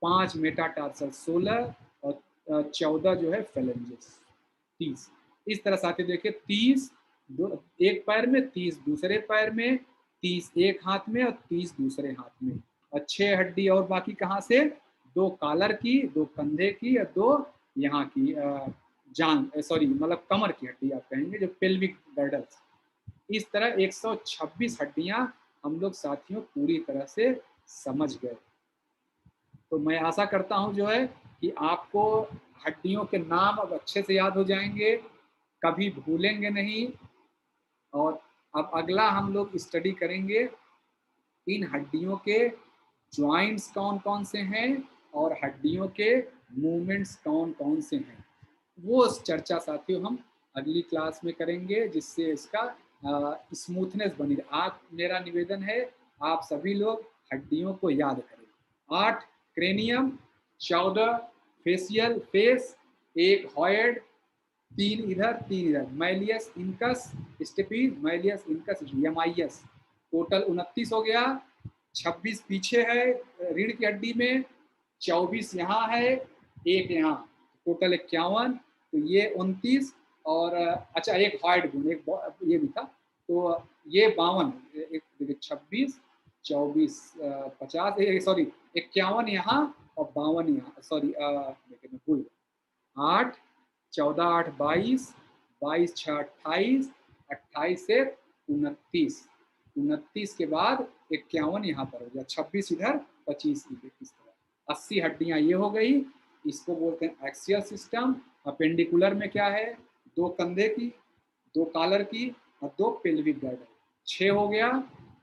S1: 5 मेटाटार्सल 16 और 14 जो है फेलेंजिस 30। इस तरह साथी देखिए 30 एक पैर में, 30 दूसरे पैर में, 30 एक हाथ में और 30 दूसरे हाथ में। और 6 हड्डी और बाकी कहाँ से, 2 कॉलर की, 2 कंधे की और 2 यहाँ की जांग, सॉरी मतलब कमर की हड्डी आप कहेंगे, जो पेल्विक गर्डल्स। इस तरह 126 हड्डियां हम लोग साथियों पूरी तरह से समझ गए। तो मैं आशा करता हूं जो है कि आपको हड्डियों के नाम अब अच्छे से याद हो जाएंगे, कभी भूलेंगे नहीं। और अब अगला हम लोग स्टडी करेंगे इन हड्डियों के ज्वाइंट्स कौन कौन से हैं और हड्डियों के मूवमेंट्स कौन कौन से हैं। वो चर्चा साथियों हम अगली क्लास में करेंगे, जिससे इसका स्मूथनेस बनी रहे। आप, मेरा निवेदन है आप सभी लोग हड्डियों को याद करें। 8 क्रेनियम, 14 फेसियल फेस, 1 हॉयड, 3 इधर 3 इधर, malleus incus stapes, malleus incus यमाइयस, टोटल 29 हो गया। 26 पीछे है रीढ़ की हड्डी में, 24 यहाँ है, 1 यहाँ, टोटल 51। तो ये 29 और अच्छा एक व्हाइट गुण, ये भी था। तो ये 52, एक देखिए 26, 24, 50, सॉरी 51 यहाँ और 52 यहाँ, सॉरी देखिए मैं भूल गया। 8, 14, 8, 22, 22, 6, 28, 28 से 29, 29 के बाद 51 यहाँ पर हो गया, 26 इधर, 25 इधर, इस तरह 80 हड्डियां ये हो गई। इसको बोलते हैं एक्सियल सिस्टम। अपेंडिकुलर में क्या है, 2 कंधे की, 2 कॉलर की और 2 पेल्विक गर्डर, 6 हो गया।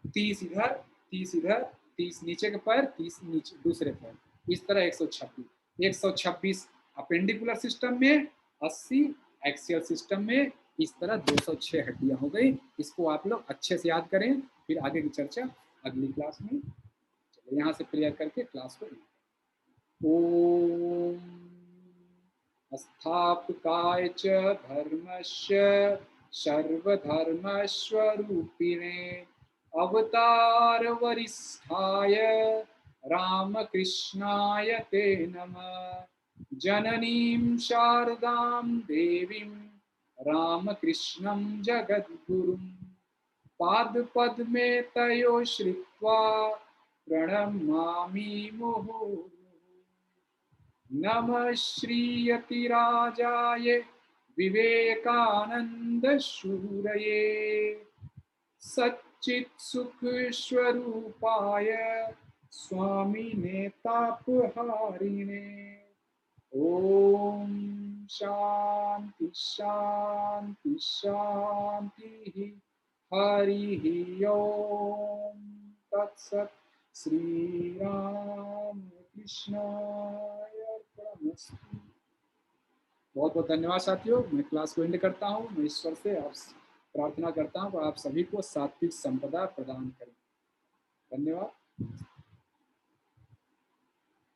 S1: 30 इधर, 30 इधर, 30 नीचे के पैर, 30 नीचे दूसरे पैर, इस तरह 126 अपेंडिकुलर सिस्टम में, 80 एक्सियल सिस्टम में, इस तरह 206 हड्डियां हो गई। इसको आप लोग अच्छे से याद करें, फिर आगे की चर्चा अगली क्लास में। चलो यहाँ से क्लियर करके क्लास को ओम स्थापकाय च धर्मस्य सर्वधर्मस्वरूपिणे अवतार वरिष्ठाय रामकृष्णाय ते नमः। जननीं शारदां देवीं रामकृष्णं जगद्गुरुं पादपद्मे तयो श्रित्वा प्रणमामि मुहुर्मुहुः। नमः श्रीयतिराजाय विवेकानंद शूरये सच्चित्सुखस्वरूपाय स्वामिने तापहारिणे। ओम शांति शांति शांति। हरि ओम तत्सत्। श्री राम कृष्णाय अर्पणमस्तु। बहुत बहुत धन्यवाद साथियों। मैं क्लास को एंड करता हूँ। मैं ईश्वर से आप प्रार्थना करता हूँ कि आप सभी को सात्विक संपदा प्रदान करें। धन्यवाद।